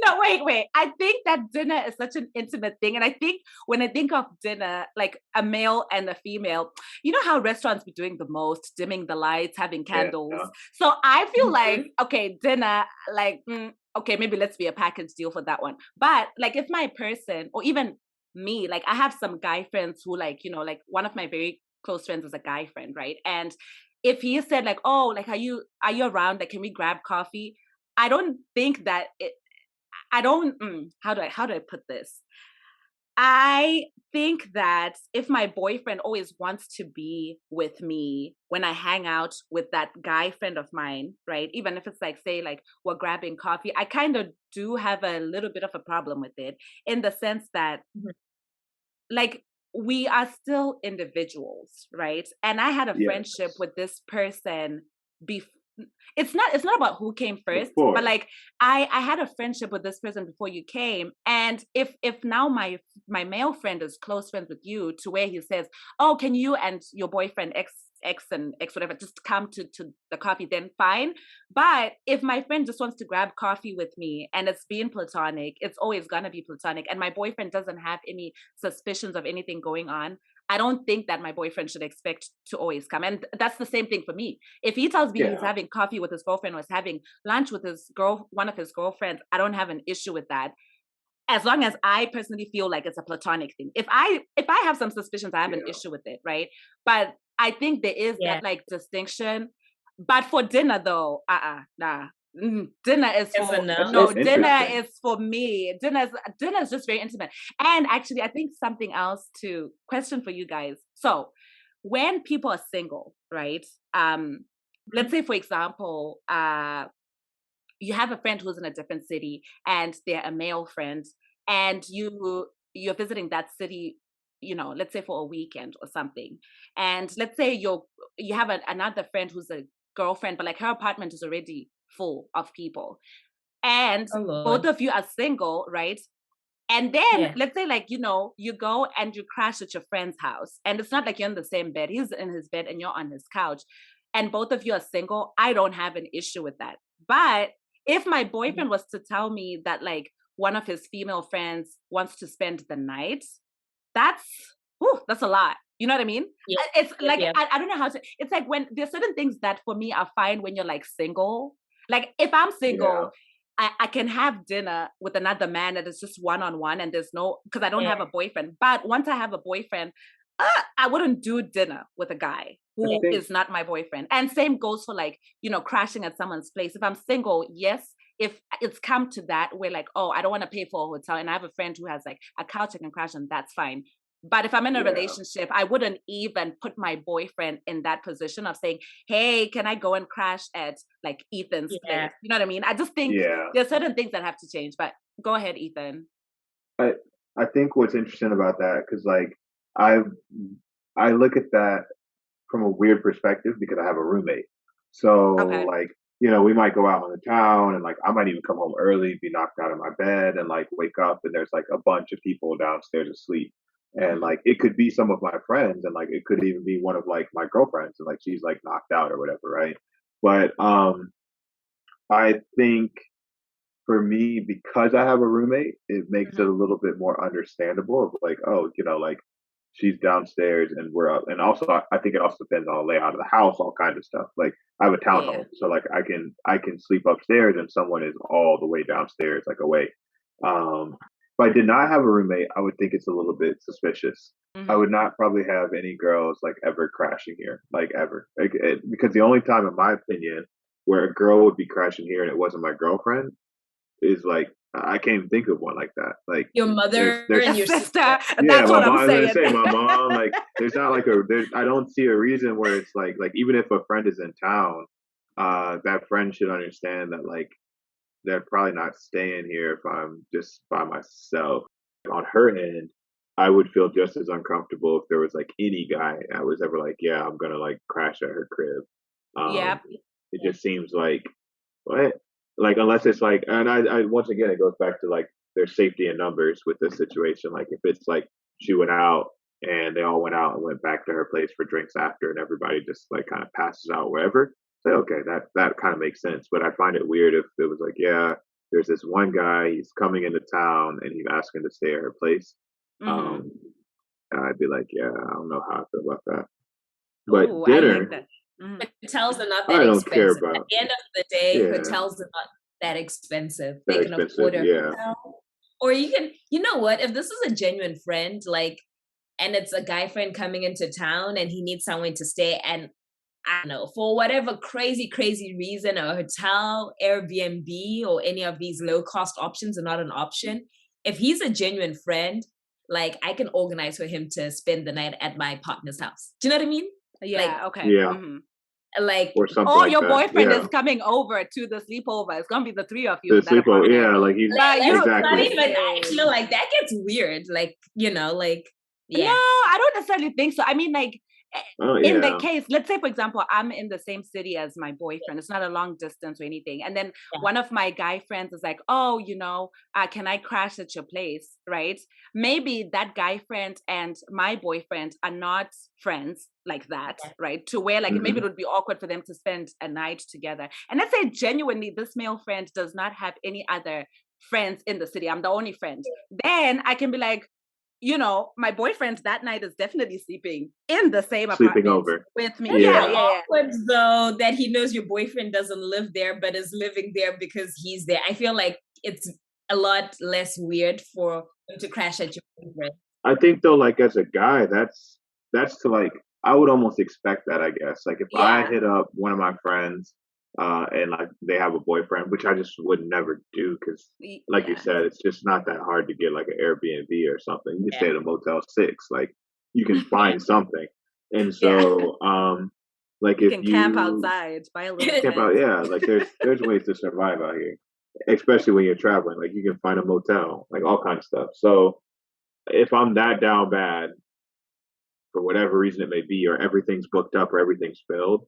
No, wait. I think that dinner is such an intimate thing. And I think when I think of dinner, like a male and a female, you know how restaurants be doing the most, dimming the lights, having Yeah. candles. So I feel like, okay, dinner, like, okay, maybe let's be a package deal for that one. But like if my person or even me, like I have some guy friends who like, like one of my very close friends is a guy friend, right? And if he said like, oh, like are you around? Like, can we grab coffee? I don't think that I don't how do I put this? I think that if my boyfriend always wants to be with me when I hang out with that guy friend of mine, right? Even if it's like, say, like we're grabbing coffee, I kind of do have a little bit of a problem with it in the sense that, like, we are still individuals, right? And I had a Yes. friendship with this person before. It's not about who came first, Before. but like I had a friendship with this person before you came. And if now my male friend is close friends with you to where he says, oh, can you and your boyfriend X and X whatever just come to the coffee, then fine. But if my friend just wants to grab coffee with me and it's being platonic, it's always gonna be platonic, and my boyfriend doesn't have any suspicions of anything going on, I don't think that my boyfriend should expect to always come. And that's the same thing for me. If he tells me he's having coffee with his girlfriend or is having lunch with one of his girlfriends, I don't have an issue with that. As long as I personally feel like it's a platonic thing. If I have some suspicions, I have an issue with it, right? But I think there is that like distinction. But for dinner though, nah. Dinner is for dinner is for me. Dinner is just very intimate. And actually, I think something else to question for you guys. So when people are single, right? Let's say for example, you have a friend who's in a different city and they're a male friend, and you're visiting that city, let's say for a weekend or something. And let's say you have another friend who's a girlfriend, but like her apartment is already full of people, and both of you are single, right? And then let's say like, you go and you crash at your friend's house, and it's not like you're in the same bed. He's in his bed and you're on his couch, and both of you are single. I don't have an issue with that. But if my boyfriend was to tell me that like one of his female friends wants to spend the night, that's a lot. You know what I mean? Yeah. It's like, I don't know how to, it's like when there's certain things that for me are fine when you're like single. Like if I'm single, I can have dinner with another man that is just one-on-one and there's no, because I don't have a boyfriend. But once I have a boyfriend, I wouldn't do dinner with a guy who is not my boyfriend. And same goes for like, crashing at someone's place. If I'm single, yes, if it's come to that where like, oh, I don't want to pay for a hotel and I have a friend who has like a couch I can crash on, that's fine. But if I'm in a relationship, I wouldn't even put my boyfriend in that position of saying, hey, can I go and crash at like Ethan's place? You know what I mean? I just think there's certain things that have to change. But go ahead, Ethan. I think what's interesting about that, because like I look at that from a weird perspective because I have a roommate. So like, we might go out on the town and like I might even come home early, be knocked out of my bed and like wake up and there's like a bunch of people downstairs asleep. And like it could be some of my friends and like it could even be one of like my girlfriends and like she's like knocked out or whatever, right? But I think for me, because I have a roommate, it makes it a little bit more understandable of like, oh, like she's downstairs and we're up. And also I think it also depends on the layout of the house, all kinds of stuff. Like I have a townhome, so like I can sleep upstairs and someone is all the way downstairs, like away. If I did not have a roommate, I would think it's a little bit suspicious. I would not probably have any girls like ever crashing here, like ever, because the only time, in my opinion, where a girl would be crashing here and it wasn't my girlfriend is like I can't even think of one like that. Like your mother and your sister. That's what I'm saying. My mom, like there's not like I don't see a reason where it's like even if a friend is in town, that friend should understand that like they're probably not staying here if I'm just by myself. On her end, I would feel just as uncomfortable if there was like any guy I was ever like, yeah, I'm gonna like crash at her crib. Yep. It just seems like what? Like unless it's like, and I once again it goes back to like there's safety in numbers with this situation. Like if it's like she went out and they all went out and went back to her place for drinks after, and everybody just like kind of passes out wherever. Say okay, that kind of makes sense. But I find it weird if it was like, yeah, there's this one guy, he's coming into town and he's asking to stay at her place. Mm-hmm. Um, I'd be like, yeah, I don't know how I feel about that. But Oh, I like dinner, that. Mm-hmm. Hotels are not I that don't care expensive. At about. the end of the day, Yeah, hotels are not that expensive. They that can expensive. afford a Yeah, hotel. Or you can, you know what? If this is a genuine friend, like, and it's a guy friend coming into town and he needs somewhere to stay, and I don't know, for whatever crazy, crazy reason, a hotel, Airbnb, or any of these low cost options are not an option. If he's a genuine friend, like I can organize for him to spend the night at my partner's house. Do you know what I mean? Like, Yeah. Okay. yeah, Mm-hmm. like, or something Or like your that. boyfriend is Yeah, coming over to the sleepover. It's gonna be the three of you the in that sleepover. apartment. Yeah, like he's But you exactly. not even, I listen. feel like that gets weird. Like, you know, like, No, yeah. I don't necessarily think so. I mean, like, Oh in the yeah, case, let's say, for example, I'm in the same city as my boyfriend. It's not a long distance or anything. And then Yeah. one of my guy friends is like, oh, can I crash at your place? Right? Maybe that guy friend and my boyfriend are not friends like that, right? To where like maybe it would be awkward for them to spend a night together. And let's say genuinely this male friend does not have any other friends in the city. I'm the only friend. Then I can be like, my boyfriend that night is definitely sleeping in the same sleeping apartment over. with me. It's Yeah, Yeah, yeah, awkward though that he knows your boyfriend doesn't live there, but is living there because he's there. I feel like it's a lot less weird for him to crash at your boyfriend. I think though, like as a guy, that's to like I would almost expect that. I guess like if I Yeah. hit up one of my friends, and like they have a boyfriend, which I just would never do because, like you yeah. said, it's just not that hard to get like an Airbnb or something. You can stay Yeah. at a Motel 6, like you can find something. And Yeah. so, like You if can camp you outside, buy a little camp tent. out, yeah, like there's ways to survive out here, especially when you're traveling. Like you can find a motel, like all kinds of stuff. So if I'm that down bad for whatever reason it may be, or everything's booked up or everything's filled,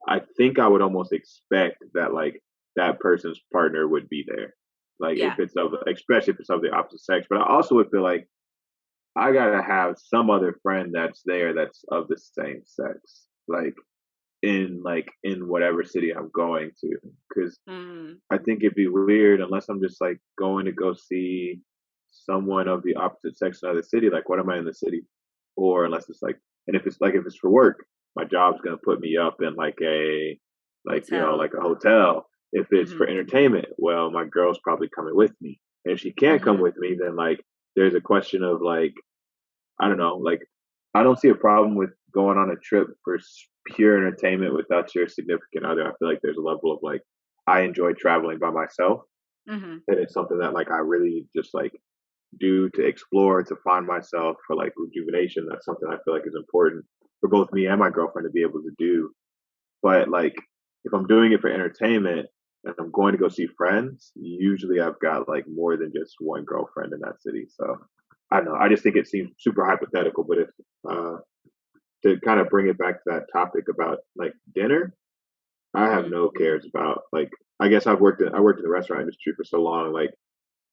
I think I would almost expect that like that person's partner would be there. Like if Yeah. it's of, especially if it's of the opposite sex. But I also would feel like I gotta have some other friend that's there that's of the same sex. Like in whatever city I'm going to, because Mm. I think it'd be weird unless I'm just like going to go see someone of the opposite sex in another city. Like, what am I in the city for? Unless it's like, and if it's for work, my job's gonna put me up in like Hotel. like a hotel. If it's Mm-hmm. for entertainment, well, my girl's probably coming with me. And if she can't come Mm-hmm. with me, then like there's a question of like I don't know, like I don't see a problem with going on a trip for pure entertainment without your significant other. I feel like there's a level of like I enjoy traveling by myself, Mm-hmm. and it's something that like I really just like do to explore, to find myself for like rejuvenation. That's something I feel like is important for both me and my girlfriend to be able to do. But like if I'm doing it for entertainment and I'm going to go see friends, usually I've got like more than just one girlfriend in that city. So I don't know. I just think it seems super hypothetical, but if uh to kind of bring it back to that topic about like dinner, I have Mm-hmm. no cares about like I guess I worked in the restaurant industry for so long. Like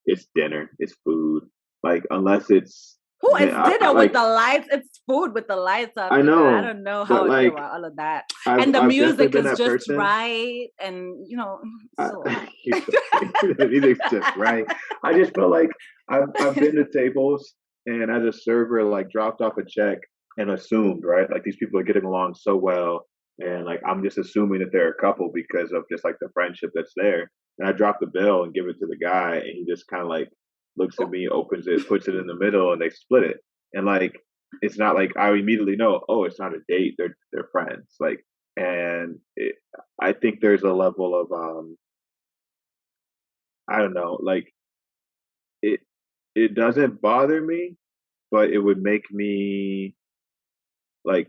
it's dinner, it's food. Like unless it's Who is I dinner with like the lights? It's food with the lights off, I I know, don't know how but I feel like about all of that. I've And the I've definitely music been is that just person. right, and it's I, a lot. music's just right. I just feel like I've been to tables and as a server like dropped off a check and assumed right like these people are getting along so well and like I'm just assuming that they're a couple because of just like the friendship that's there. And I drop the bill and give it to the guy and he just kind of like looks at Oh, me, opens it, puts it in the middle, and they split it. And like it's not like I immediately know, oh, it's not a date. They're friends. Like and I think there's a level of I don't know, like it it doesn't bother me, but it would make me like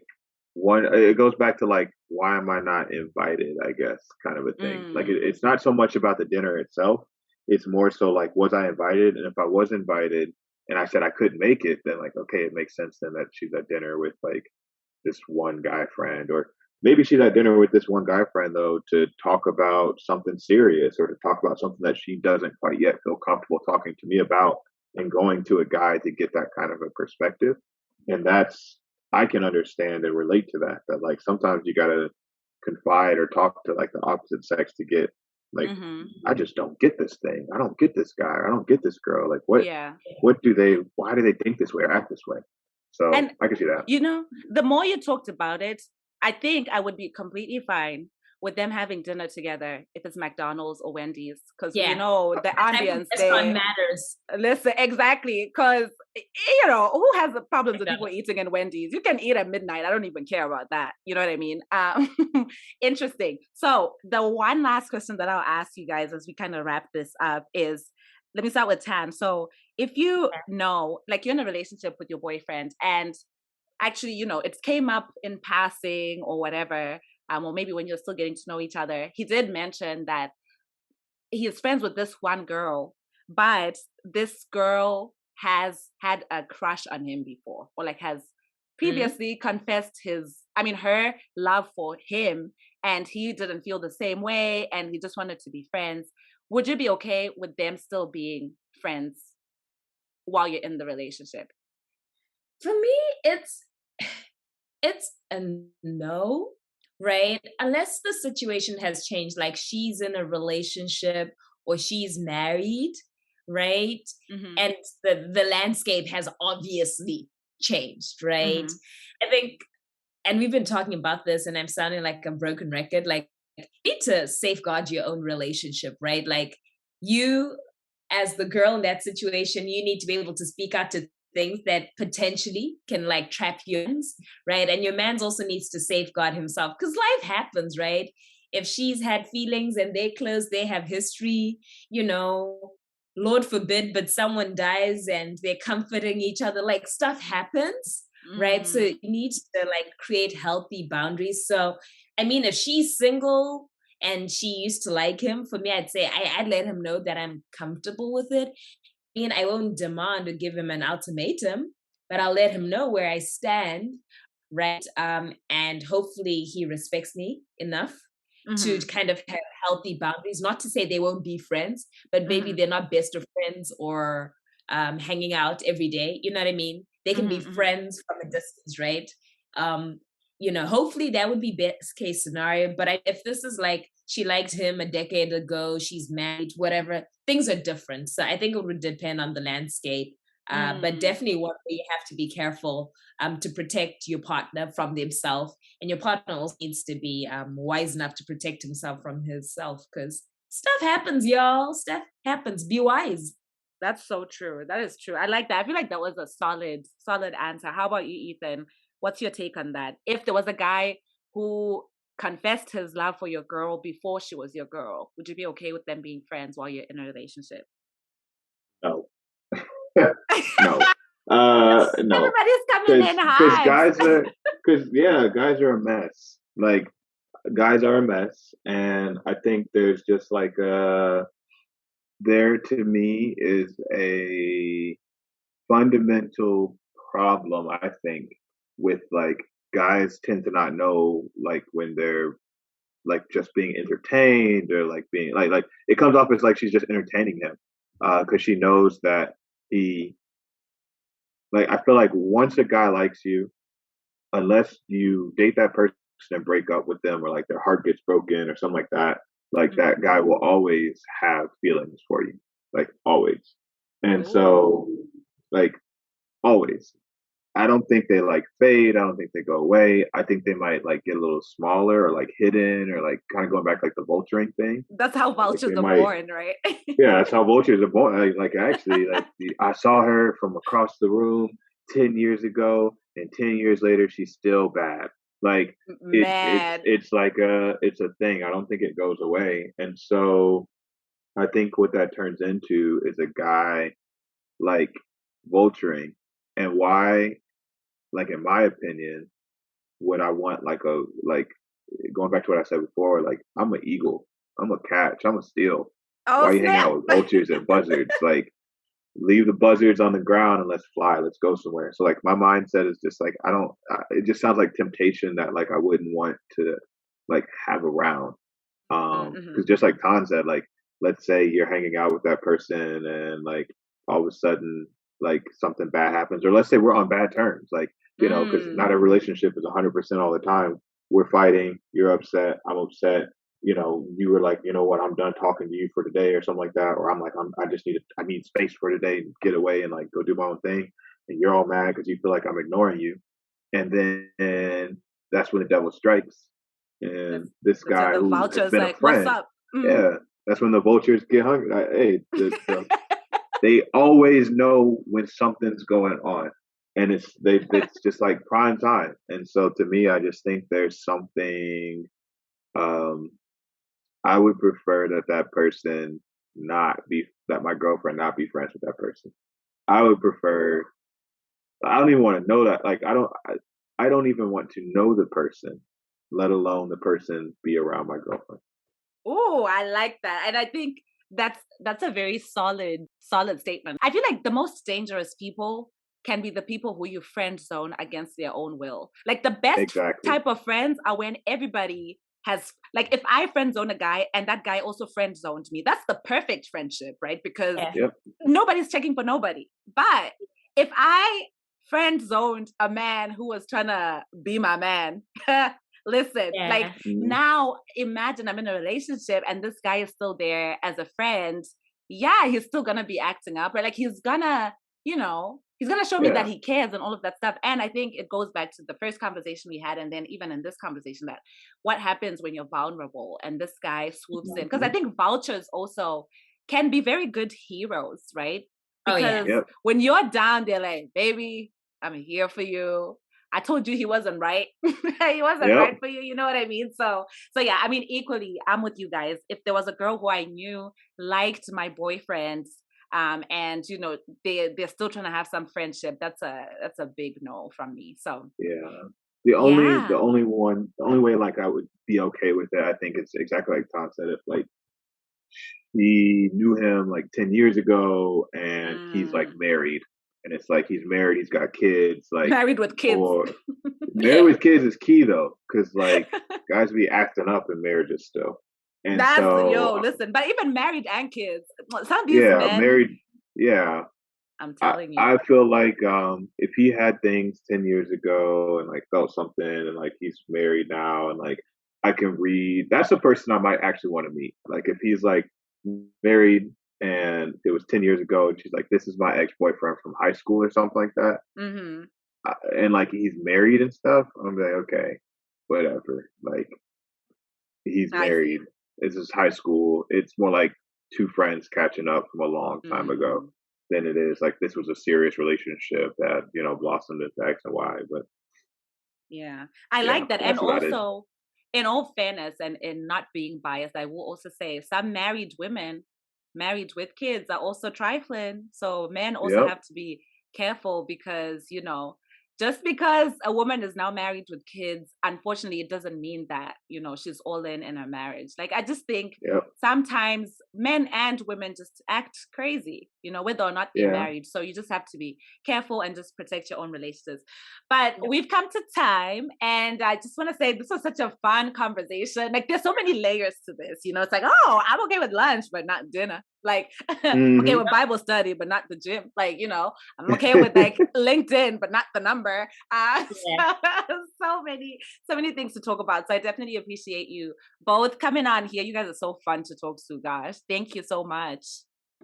one it goes back to like why am I not invited, I guess, kind of a thing. Like mm, it's not so much about the dinner itself. It's more so like was I invited? And if I was invited, and I said I couldn't make it, then like, okay, it makes sense then that she's at dinner with like this one guy friend, or maybe she's at dinner with this one guy friend though to talk about something serious or to talk about something that she doesn't quite yet feel comfortable talking to me about, and going to a guy to get that kind of a perspective. And that's, I can understand and relate to that. That like sometimes you gotta confide or talk to like the opposite sex to get like, Mm-hmm. I just don't get this thing. I don't get this guy. I don't get this girl. Like Yeah. what do they, why do they think this way or act this way? So And I can see that. you know, the more you talked about it, I think I would be completely fine with them having dinner together if it's McDonald's or Wendy's, because Yeah. you know the ambience Restaurant there. matters. Listen, exactly, because you know who has the problems with people eating in Wendy's? You can eat at midnight. I don't even care about that. You know what I mean? Interesting. So the one last question that I'll ask you guys as we kind of wrap this up is, let me start with Tam. So if you know, like you're in a relationship with your boyfriend, and actually, you know, it came up in passing or whatever, or maybe when you're still getting to know each other, he did mention that he is friends with this one girl, but this girl has had a crush on him before, or like has previously confessed her love for him, and he didn't feel the same way, and he just wanted to be friends. Would you be okay with them still being friends while you're in the relationship? For me, it's a no, right? Unless the situation has changed, like she's in a relationship or she's married, right? Mm-hmm. And the landscape has obviously changed, right? Mm-hmm. I think, and we've been talking about this, and I'm sounding like a broken record, like you need to safeguard your own relationship, right? Like you, as the girl in that situation, you need to be able to speak out to things that potentially can like trap you, right? And your man's also needs to safeguard himself, because life happens, right? If she's had feelings and they're close, they have history, you know, Lord forbid, but someone dies and they're comforting each other, like stuff happens, right? So you need to like create healthy boundaries. So, I mean, if she's single and she used to like him, for me, I'd say I'd let him know that I'm comfortable with it. I won't demand or give him an ultimatum, but I'll let him know where I stand, right? And hopefully he respects me enough to kind of have healthy boundaries. Not to say they won't be friends, but maybe they're not best of friends or hanging out every day. You know what I mean? They can be friends from a distance, right? You know, hopefully that would be best case scenario. But if this is like she liked him a decade ago, she's married, whatever, things are different. So I think it would depend on the landscape. But definitely one way you have to be careful to protect your partner from themselves. And your partner also needs to be wise enough to protect himself from himself, because stuff happens, y'all. Stuff happens. Be wise. That's so true. That is true. I like that. I feel like that was a solid answer. How about you, Ethan? What's your take on that? If there was a guy who confessed his love for your girl before she was your girl, would you be okay with them being friends while you're in a relationship? No. No. No. Everybody's coming in hot. Guys are a mess. Like guys are a mess, and I think there's just like there to me is a fundamental problem, I think, with like guys tend to not know like when they're like just being entertained, or like being like it comes off as like she's just entertaining him because she knows that he, like, I feel like once a guy likes you, unless you date that person and break up with them, or like their heart gets broken or something like that, like that guy will always have feelings for you, like always. And so, like, always. I don't think they like fade. I don't think they go away. I think they might like get a little smaller or like hidden, or like kind of going back like the vulturing thing. That's how vultures are born, right? Yeah, that's how vultures are born. Like actually, like I saw her from across the room 10 years ago, and 10 years later, she's still bad. Like it's like it's a thing. I don't think it goes away. And so I think what that turns into is a guy like vulturing. And why, like in my opinion, what I want, like going back to what I said before, like I'm an eagle, I'm a catch, I'm a steal. Why are you hanging out with vultures and buzzards? Like leave the buzzards on the ground and let's fly. Let's go somewhere. So like my mindset is just like I don't. It just sounds like temptation that like I wouldn't want to like have around. Mm-hmm. Because just like Tan said, like let's say you're hanging out with that person and like all of a sudden like something bad happens, or let's say we're on bad terms, like because not a relationship is 100% all the time. We're fighting. You're upset. I'm upset. You were like, you know what, I'm done talking to you for today, or something like that, or I'm like, I need space for today and get away and like go do my own thing, and you're all mad because you feel like I'm ignoring you, and then that's when the devil strikes, and this guy the who has vulture's been a like, "What's friend, up?" yeah, that's when the vultures get hungry. Like, hey, they always know when something's going on, and it's just like prime time. And so to me, I just think there's something. Um, I would prefer that person not be that my girlfriend not be friends with that person. I would prefer. I don't even want to know that. Like I don't even want to know the person, let alone the person be around my girlfriend. Oh, I like that. And I think that's a very solid statement. I feel like the most dangerous people can be the people who you friend zone against their own will. Like the best Exactly. type of friends are when everybody has, like, if I friend zone a guy and that guy also friend zoned me, that's the perfect friendship, right? Because Yep. nobody's checking for nobody. But if I friend zoned a man who was trying to be my man, listen, like Mhm. now imagine I'm in a relationship and this guy is still there as a friend. Yeah, he's still gonna be acting up, right? Like he's gonna, he's gonna show me that Yeah. he cares and all of that stuff. And I think it goes back to the first conversation we had, and then even in this conversation, that what happens when you're vulnerable and this guy swoops in. Because I Mhm. think vultures also can be very good heroes, right? Oh yeah. Because Yep. when you're down, they're like, baby, I'm here for you. I told you he wasn't right. He wasn't Yep. right for you. You know what I mean? So yeah, I mean, equally, I'm with you guys. If there was a girl who I knew liked my boyfriend, and they're still trying to have some friendship, that's a big no from me. So Yeah. The yeah. only way like I would be okay with it, I think it's exactly like Tom said, if like he knew him like 10 years ago and he's like Mm. married, and it's like he's married, he's got kids, like, Married with kids. or married Yeah. with kids is key though, because like guys be acting up in marriages still. And That's so yo, listen, but even married and kids, some of these yeah, men, married, yeah. I'm I, telling you. I feel like if he had things 10 years ago and like felt something and like he's married now and like I can read, that's a person I might actually want to meet. Like if he's like married and it was 10 years ago and she's like, this is my ex-boyfriend from high school or something like that. Mm-hmm. And like he's married and stuff, I'm like, okay, whatever. Like he's I married. see. This is high school. It's more like two friends catching up from a long time ago Mm. than it is like this was a serious relationship that blossomed into X and Y. But Yeah, I yeah, like that. And that's about it. also, in all fairness and in not being biased, I will also say some married women, married with kids, are also trifling. So men also Yep. have to be careful because, just because a woman is now married with kids, unfortunately, it doesn't mean that, she's all in her marriage. Like, I just think Yep. sometimes men and women just act crazy, whether or not they're Yeah. married. So you just have to be careful and just protect your own relationships. But we've come to time, and I just want to say this was such a fun conversation. Like, there's so many layers to this. It's like, oh, I'm okay with lunch, but not dinner. Like, I'm okay Hmm. with Bible study, but not the gym. Like, I'm okay with like LinkedIn, but not the number. Yeah. So many things to talk about. So I definitely appreciate you both coming on here. You guys are so fun to talk to, gosh. Thank you so much.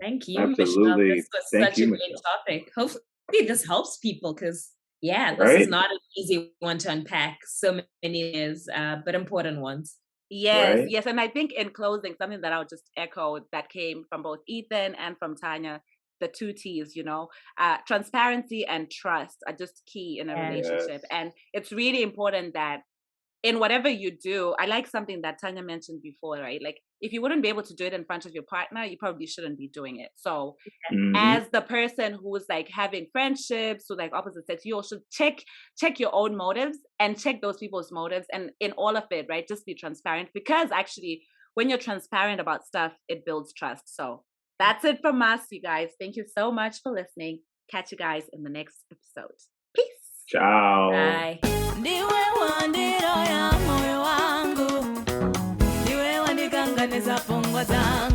Thank you, Michelle. This Absolutely. was Thank such a you, great Michelle. topic. Hopefully this helps people because yeah, this is Right. not an easy one to unpack. So many is but important ones. Yes, Right. yes. And I think in closing, something that I'll just echo that came from both Ethan and from Tanya, the two T's, transparency and trust are just key in a Yeah. relationship. Yes. And it's really important that in whatever you do, I like something that Tanya mentioned before, right? Like if you wouldn't be able to do it in front of your partner, you probably shouldn't be doing it. So Hmm. as the person who's like having friendships with like opposite sex, you also check your own motives and check those people's motives, and in all of it, right, just be transparent, because actually when you're transparent about stuff, it builds trust. So That's it from us, you guys. Thank you so much for listening. Catch you guys in the next episode. Peace. Ciao. Bye. Ndiwe wandiro ya moyo wangu, ndiwe wandiganganiza pungwa zangu.